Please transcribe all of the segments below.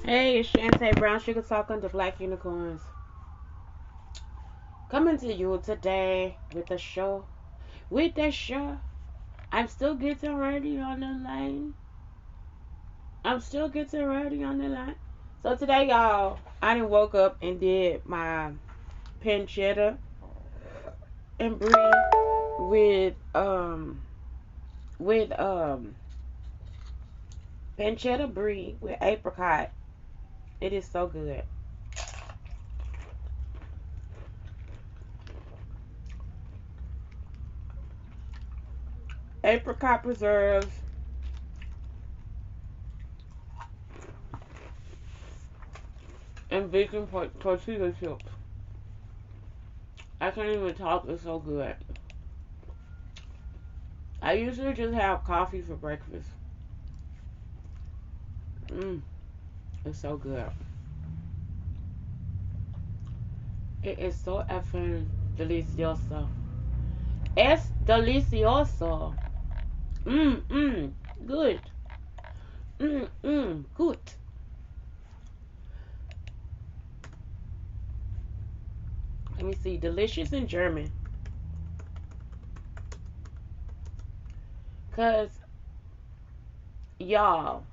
Hey, it's Shante Brown Sugar talking to Black Unicorns. Coming to you today with a show. With the show, I'm still getting ready on the line. I'm still getting ready on the line. So today, y'all, I done woke up and did my pancetta and brie with with pancetta brie with apricot. It is so good. Apricot preserves and vegan tortilla chips. I can't even talk. It's so good. I usually just have coffee for breakfast. Mmm, it's so good. It is so effing delicioso. Es delicioso. Good. Good. Let me see. Delicious in German. Cause y'all,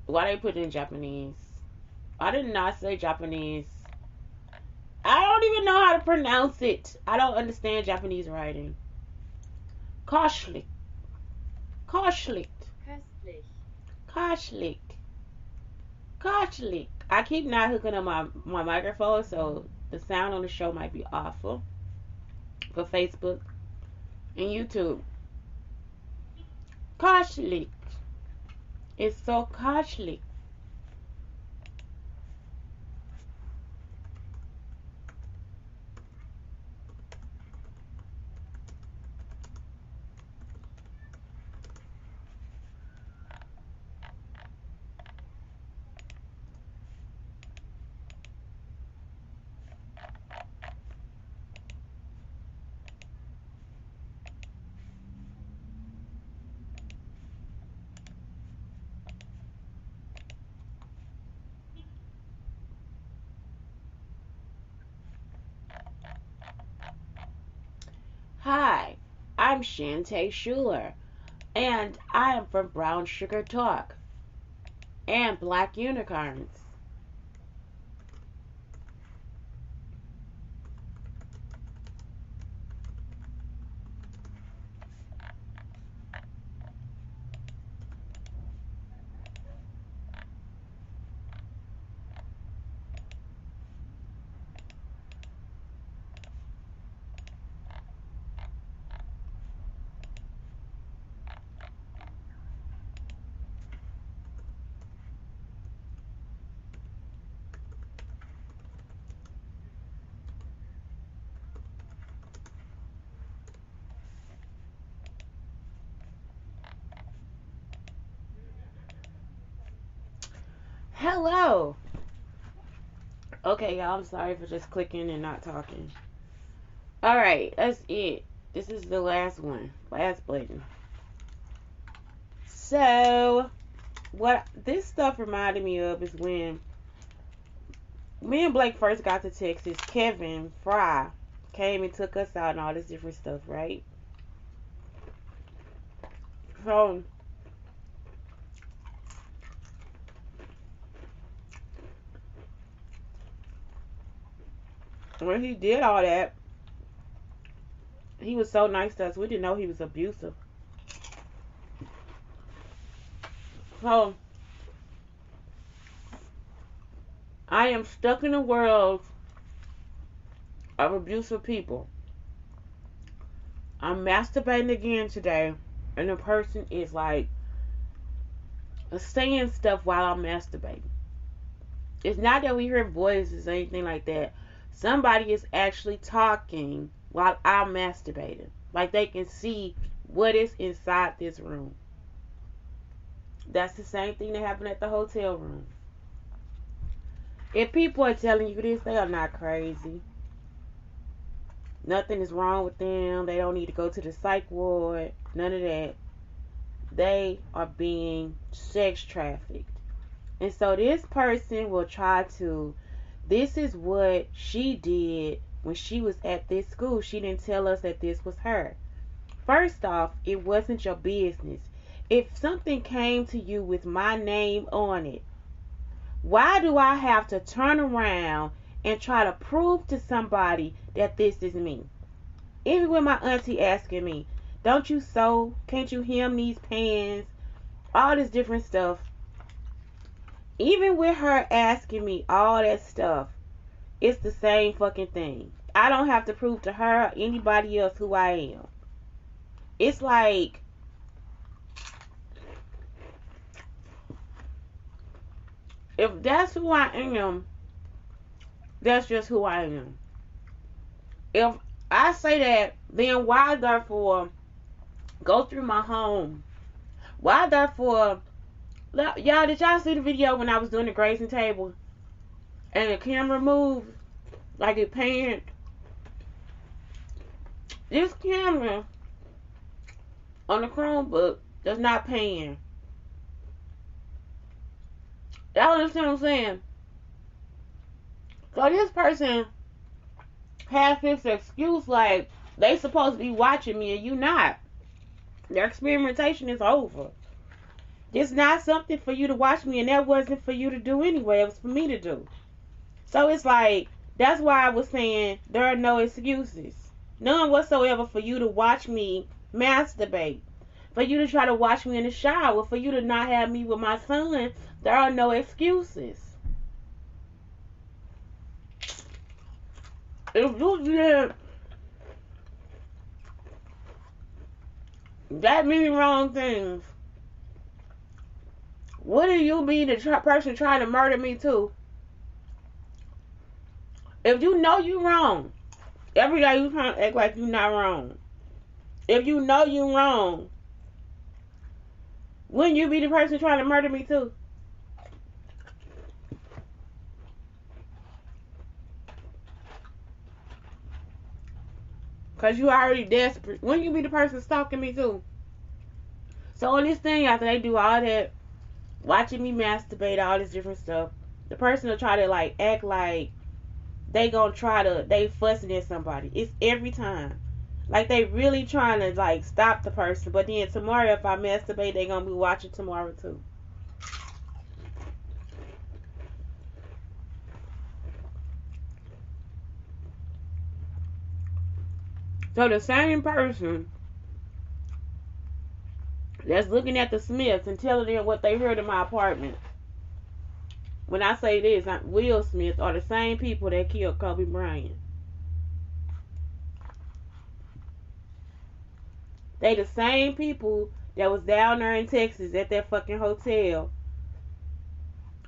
why they put it in Japanese? I did not say Japanese. I don't even know how to pronounce it. I don't understand Japanese writing. Koshlik. Koshlik. Köstlich. Koshlik. Koshlik. I keep not hooking up my microphone, so the sound on the show might be awful for Facebook and YouTube. Koshlik. It's so koshlik. Hi, I'm Shante Schuler, and I am from Brown Sugar Talk and Black Unicarns. Hello. Okay, y'all, I'm sorry for just clicking and not talking. Alright, that's it. This is the last one. Last button. So, what this stuff reminded me of is when me and Blake first got to Texas, Kevin Fry came and took us out and all this different stuff, right? So, when he did all that, he was so nice to us. We didn't know he was abusive. So, I am stuck in a world of abusive people. I'm masturbating again today, and the person is like saying stuff while I'm masturbating. It's not that we hear voices or anything like that. Somebody is actually talking while I'm masturbating. Like they can see what is inside this room. That's the same thing that happened at the hotel room. If people are telling you this, they are not crazy. Nothing is wrong with them. They don't need to go to the psych ward. None of that. they are being sex trafficked. And so this person will try to, this is what she did when she was at this school. She didn't tell us that this was her. First off, it wasn't your business. If something came to you with my name on it, why do I have to turn around and try to prove to somebody that this is me? Even with my auntie asking me, don't you sew? Can't you hem these pants? All this different stuff. Even with her asking me all that stuff, it's the same fucking thing. I don't have to prove to her or anybody else who I am. It's like, if that's who I am, that's just who I am. If I say that, then why therefore go through my home? Why therefore, y'all, did y'all see the video when I was doing the grazing table and the camera moved like it panned? This camera on the Chromebook does not pan. Y'all understand what I'm saying? So this person has this excuse like they supposed to be watching me and you not. Their experimentation is over. It's not something for you to watch me, and that wasn't for you to do anyway. It was for me to do. So it's like, that's why I was saying there are no excuses. None whatsoever for you to watch me masturbate. For you to try to watch me in the shower. For you to not have me with my son. There are no excuses. If you did that many wrong things, wouldn't you be the person trying to murder me too? If you know you wrong, every day you trying to act like you not wrong. If you know you wrong, wouldn't you be the person trying to murder me too? Because you already desperate. Wouldn't you be the person stalking me too? So on this thing, after they do all that, watching me masturbate, all this different stuff, the person will try to like act like they fussing at somebody. It's every time. Like they really trying to like stop the person. But then tomorrow if I masturbate, they gonna be watching tomorrow too. So the same person that's looking at the Smiths and telling them what they heard in my apartment. When I say this, Will Smith are the same people that killed Kobe Bryant. They the same people that was down there in Texas at that fucking hotel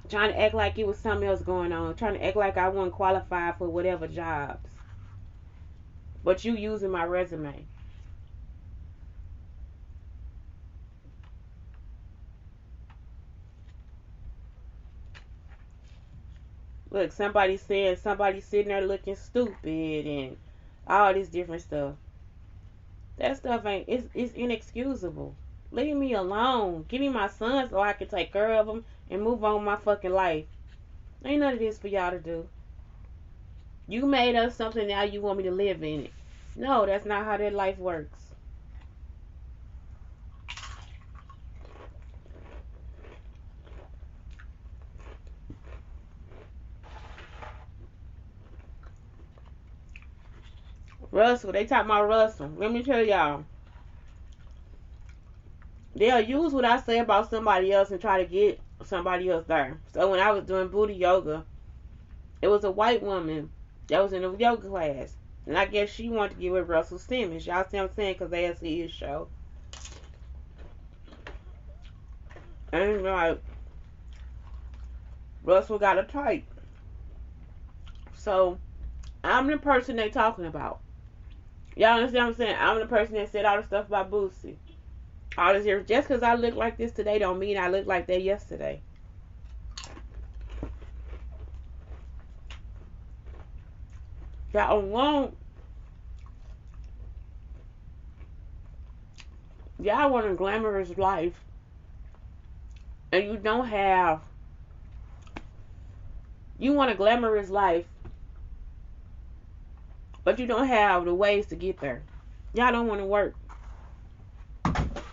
trying to act like it was something else going on, trying to act like I wasn't qualified for whatever jobs. But you using my resume. Look, somebody said somebody sitting there looking stupid and all this different stuff. That stuff it's inexcusable. Leave me alone. Give me my son so I can take care of him and move on with my fucking life. Ain't none of this for y'all to do. You made us something, now you want me to live in it. No, that's not how that life works. Russell, they talk about Russell. Let me tell y'all. They'll use what I say about somebody else and try to get somebody else there. So when I was doing booty yoga, it was a white woman that was in a yoga class. And I guess she wanted to get with Russell Simmons. Y'all see what I'm saying? Because they see his show. And like, Russell got a type. So, I'm the person they talking about. Y'all understand what I'm saying? I'm the person that said all the stuff about Boosie. All this here. Just because I look like this today don't mean I look like that yesterday. Y'all won't Y'all want a glamorous life, and you don't have. You want a glamorous life, but you don't have the ways to get there. Y'all don't want to work.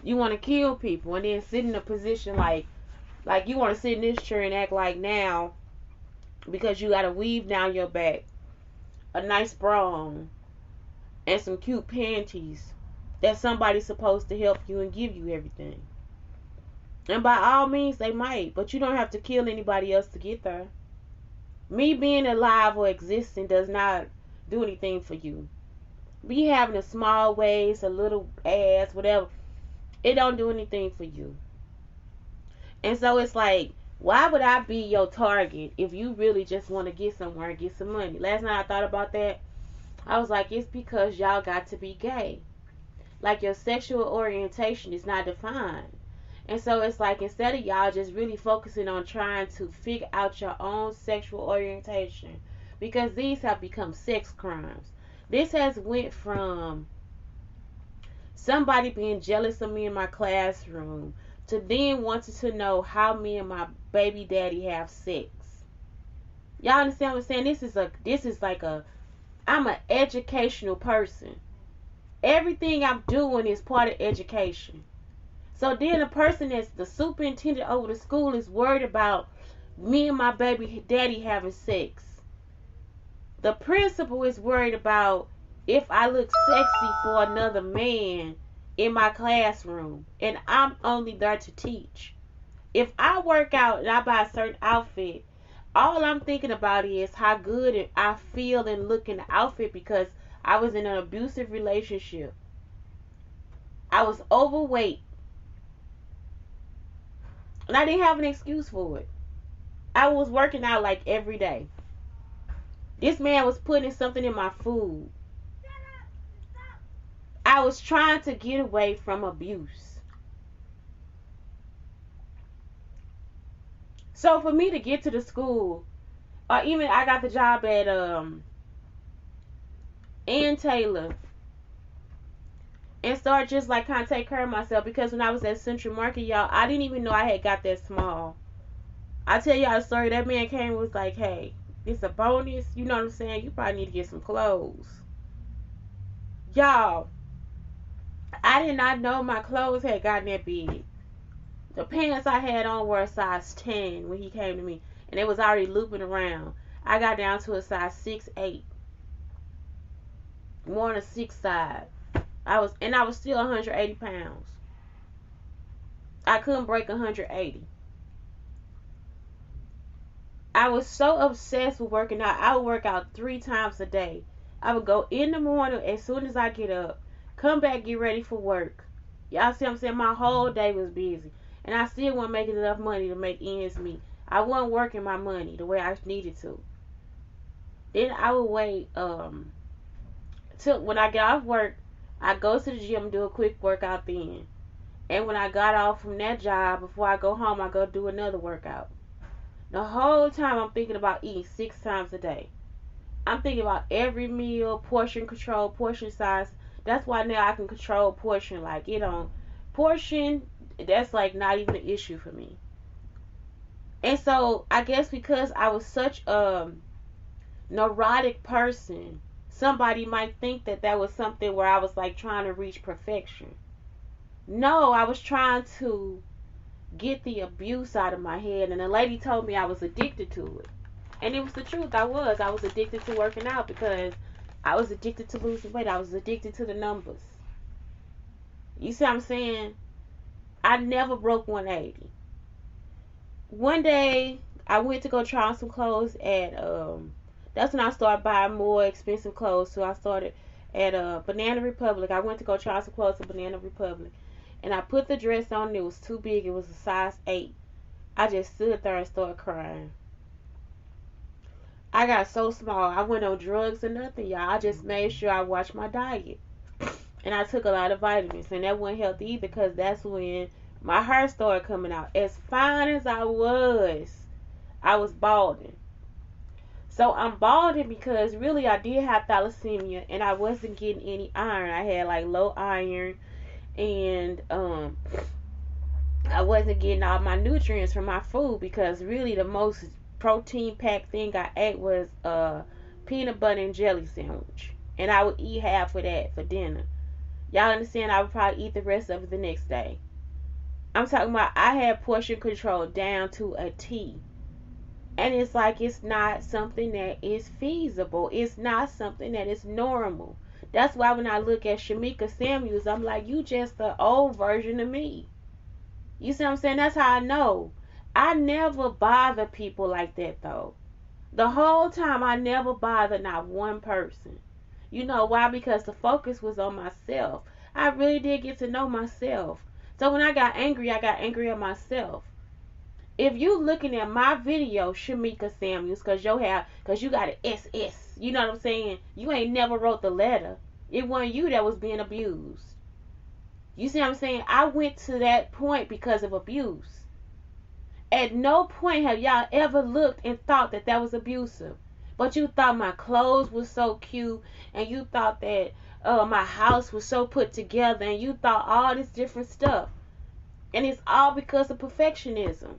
You want to kill people and then sit in a position like you want to sit in this chair and act like now because you got a weave down your back, a nice bra on, and some cute panties that somebody's supposed to help you and give you everything. And by all means, they might, but you don't have to kill anybody else to get there. Me being alive or existing does not do anything for you. Me having a small waist, a little ass, whatever, it don't do anything for you. And so it's like, why would I be your target if you really just want to get somewhere and get some money? Last night I thought about that. I was like, it's because y'all got to be gay. Like your sexual orientation is not defined. And so it's like, instead of y'all just really focusing on trying to figure out your own sexual orientation, because these have become sex crimes. This has went from somebody being jealous of me in my classroom to then wanting to know how me and my baby daddy have sex. Y'all understand what I'm saying? This is like I'm an educational person. Everything I'm doing is part of education. So then the person that's the superintendent over the school is worried about me and my baby daddy having sex. The principal is worried about if I look sexy for another man in my classroom, and I'm only there to teach. If I work out and I buy a certain outfit, all I'm thinking about is how good I feel and look in the outfit because I was in an abusive relationship. I was overweight. And I didn't have an excuse for it. I was working out like every day. This man was putting something in my food. I was trying to get away from abuse. So for me to get to the school, or even I got the job at Ann Taylor, and start just like kind of take care of myself, because when I was at Central Market, y'all, I didn't even know I had got that small. I tell y'all a story. That man came and was like, hey, it's a bonus. You know what I'm saying? You probably need to get some clothes. Y'all, I did not know my clothes had gotten that big. The pants I had on were a size 10 when he came to me, and it was already looping around. I got down to a size 6'8", more on the 6 side. I was still 180 pounds. I couldn't break 180. I was so obsessed with working out. I would work out 3 times a day. I would go in the morning as soon as I get up, come back, get ready for work. Y'all see what I'm saying? My whole day was busy. And I still wasn't making enough money to make ends meet. I wasn't working my money the way I needed to. Then I would wait till when I get off work, I go to the gym and do a quick workout then. And when I got off from that job, before I go home, I go do another workout. The whole time I'm thinking about eating 6 times a day. I'm thinking about every meal, portion control, portion size. That's why now I can control portion. Like, portion, that's like not even an issue for me. And so I guess because I was such a neurotic person, somebody might think that that was something where I was like trying to reach perfection. No, I was trying to get the abuse out of my head, and the lady told me I was addicted to it. And it was the truth. I was addicted to working out because I was addicted to losing weight. I was addicted to the numbers. You see what I'm saying? I never broke 180. One day I went to go try on some clothes at that's when I started buying more expensive clothes. So I started at Banana Republic. I went to go try on some clothes at Banana Republic, and I put the dress on. It was too big. It was a size 8. I just stood there and started crying. I got so small. I went on drugs or nothing, y'all. I just made sure I watched my diet. And I took a lot of vitamins. And that wasn't healthy either, because that's when my hair started coming out. As fine as I was balding. So I'm balding because really I did have thalassemia, and I wasn't getting any iron. I had like low iron. and I wasn't getting all my nutrients from my food because really the most protein packed thing I ate was a peanut butter and jelly sandwich, and I would eat half of that for dinner. Y'all understand? I would probably eat the rest of it the next day. I'm talking about I had portion control down to a T. And it's like it's not something that is feasible. It's not something that is normal. That's why when I look at Shamika Samuels, I'm like, you just the old version of me. You see what I'm saying? That's how I know. I never bother people like that though. The whole time I never bothered not one person. You know why? Because the focus was on myself. I really did get to know myself. So when I got angry at myself. If you looking at my video, Shamika Samuels, cause you got an SS, you know what I'm saying? You ain't never wrote the letter. It wasn't you that was being abused. You see what I'm saying? I went to that point because of abuse. At no point have y'all ever looked and thought that that was abusive. But you thought my clothes was so cute, and you thought that my house was so put together, and you thought all this different stuff. And it's all because of perfectionism.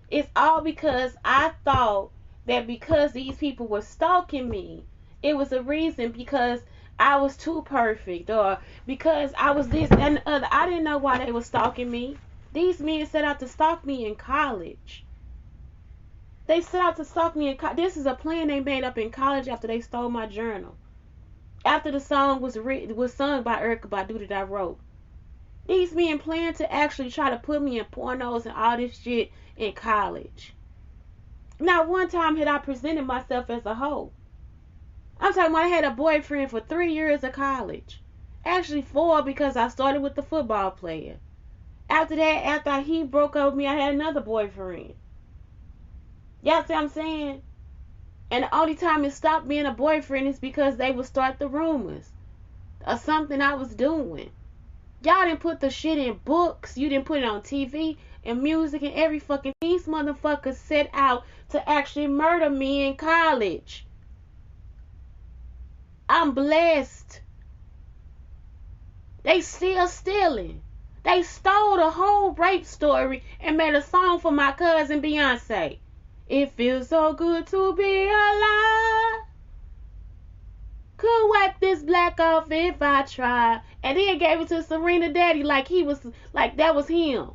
It's all because I thought that because these people were stalking me, it was a reason because I was too perfect or because I was this and the other. I didn't know why they were stalking me. These men set out to stalk me in college. They set out to stalk me in college. This is a plan they made up in college after they stole my journal. After the song was sung by Erykah Badu that I wrote. These men planned to actually try to put me in pornos and all this shit in college. Not one time had I presented myself as a hoe. I'm talking about I had a boyfriend for 3 years of college. Actually 4 because I started with the football player. After that, after he broke up with me, I had another boyfriend. Y'all see what I'm saying? And the only time it stopped being a boyfriend is because they would start the rumors of something I was doing. Y'all didn't put the shit in books. You didn't put it on TV and music and every fucking. These motherfuckers set out to actually murder me in college. I'm blessed. They still stealing. They stole the whole rape story and made a song for my cousin Beyonce. It feels so good to be alive. Could wipe this black off if I tried. And then gave it to Serena Daddy like that was him.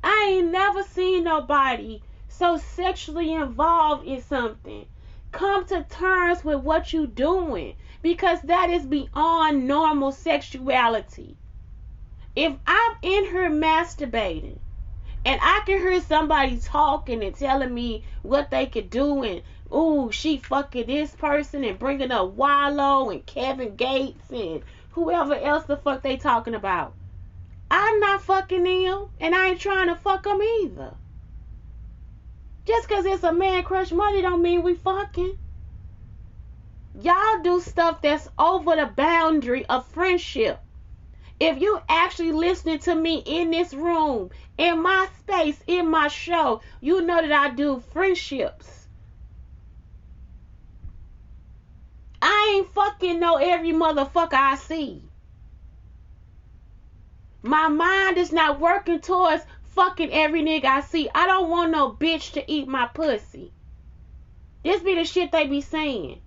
I ain't never seen nobody so sexually involved in something. Come to terms with what you doing. Because that is beyond normal sexuality. If I'm in here masturbating and I can hear somebody talking and telling me what they could do and ooh, she fucking this person and bringing up Wallow and Kevin Gates and whoever else the fuck they talking about. I'm not fucking them and I ain't trying to fuck them either. Just because it's a man crush money don't mean we fucking. Y'all do stuff that's over the boundary of friendship. If you actually listening to me in this room, in my space, in my show, you know that I do friendships. I ain't fucking know every motherfucker I see. My mind is not working towards fucking every nigga I see. I don't want no bitch to eat my pussy. This be the shit they be saying.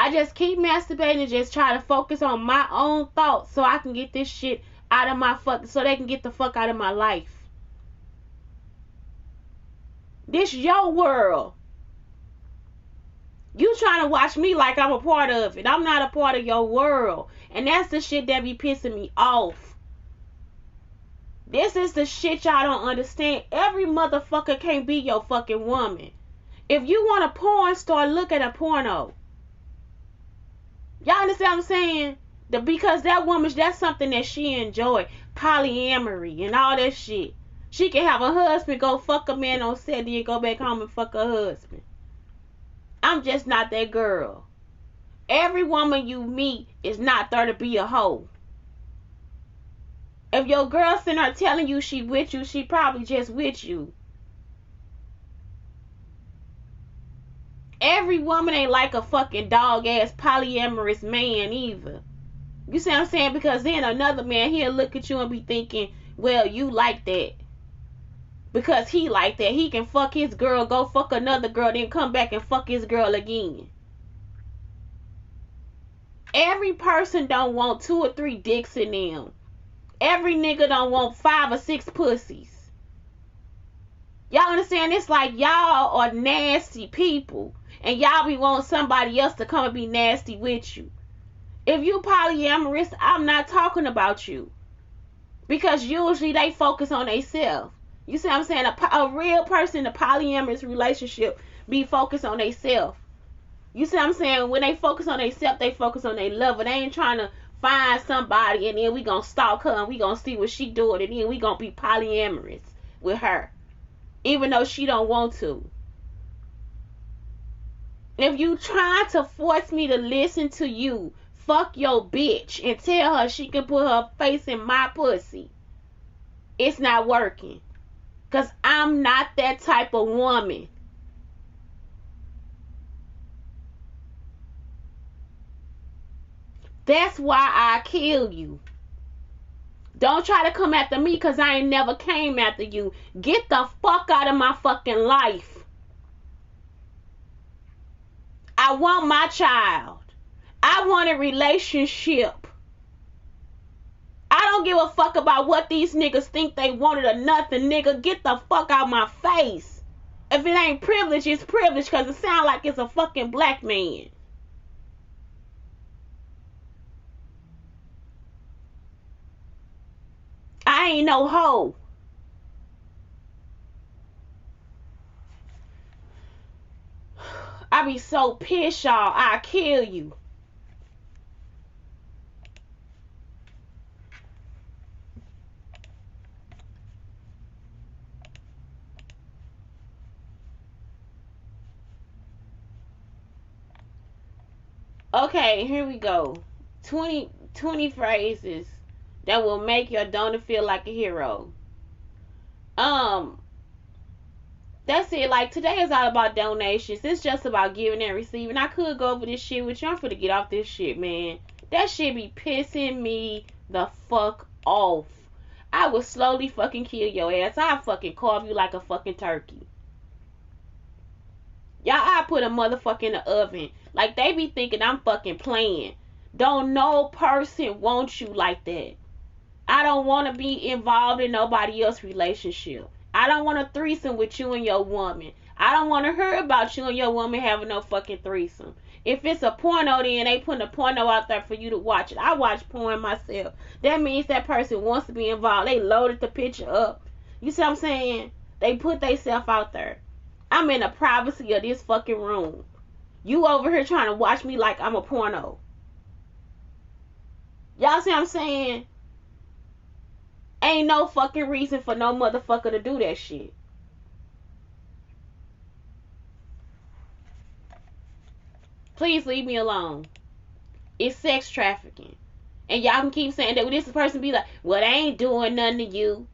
I just keep masturbating and just try to focus on my own thoughts so I can get this shit out of my so they can get the fuck out of my life. This your world. You trying to watch me like I'm a part of it. I'm not a part of your world. And that's the shit that be pissing me off. This is the shit y'all don't understand. Every motherfucker can't be your fucking woman. If you want a porn star, look at a porno. Y'all understand what I'm saying? Because that woman, that's something that she enjoy. Polyamory and all that shit. She can have a husband go fuck a man on set and go back home and fuck her husband. I'm just not that girl. Every woman you meet is not there to be a hoe. If your girl sitting there telling you she with you, she probably just with you. Every woman ain't like a fucking dog ass polyamorous man either. You see what I'm saying? Because then another man, he'll look at you and be thinking, well, you like that. Because he like that. He can fuck his girl, go fuck another girl, then come back and fuck his girl again. Every person don't want 2 or 3 dicks in them. Every nigga don't want 5 or 6 pussies. Y'all understand? It's like y'all are nasty people. And y'all be wanting somebody else to come and be nasty with you. If you polyamorous, I'm not talking about you. Because usually they focus on themselves. You see what I'm saying? A real person in a polyamorous relationship be focused on themselves. You see what I'm saying? When they focus on themselves, they focus on their love. They ain't trying to find somebody and then we gonna stalk her and we gonna see what she doing and then we gonna be polyamorous with her. Even though she don't want to. If you try to force me to listen to you, fuck your bitch and tell her she can put her face in my pussy, it's not working. Because I'm not that type of woman. That's why I kill you. Don't try to come after me because I ain't never came after you. Get the fuck out of my fucking life. I want my child. I want a relationship. I don't give a fuck about what these niggas think they wanted or nothing, nigga. Get the fuck out my face. If it ain't privilege, it's privilege because it sound like it's a fucking black man. I ain't no hoe. I be so pissed, y'all. I kill you. Okay, here we go. 20 phrases that will make your donor feel like a hero. That's it. Like, today is all about donations. It's just about giving and receiving. I could go over this shit with you. I'm finna get off this shit, man. That shit be pissing me the fuck off. I will slowly fucking kill your ass. I'll fucking carve you like a fucking turkey. Y'all, I put a motherfucker in the oven. Like, they be thinking I'm fucking playing. Don't no person want you like that. I don't want to be involved in nobody else's relationship. I don't want a threesome with you and your woman. I don't want to hear about you and your woman having no fucking threesome. If it's a porno, then they putting a porno out there for you to watch it. I watch porn myself. That means that person wants to be involved. They loaded the picture up. You see what I'm saying? They put themselves out there. I'm in the privacy of this fucking room. You over here trying to watch me like I'm a porno. Y'all see what I'm saying? Ain't no fucking reason for no motherfucker to do that shit. Please leave me alone. It's sex trafficking. And y'all can keep saying that this person be like, well, they ain't doing nothing to you.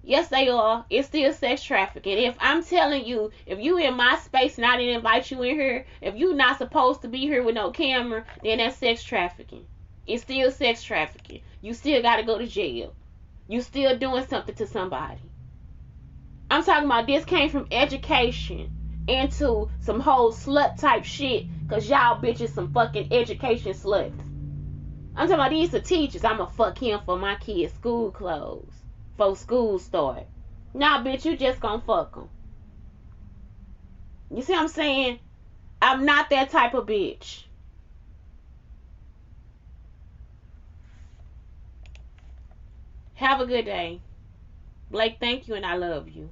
Yes, they are. It's still sex trafficking. If I'm telling you, if you in my space and I didn't invite you in here, if you not supposed to be here with no camera, then that's sex trafficking. It's still sex trafficking. You still got to go to jail. You still doing something to somebody. I'm talking about this came from education into some whole slut type shit. Cause y'all bitches some fucking education sluts. I'm talking about these are teachers. I'ma fuck him for my kids' school clothes. For school start. Nah, bitch, you just gonna fuck him. You see what I'm saying? I'm not that type of bitch. Have a good day. Blake, thank you and I love you.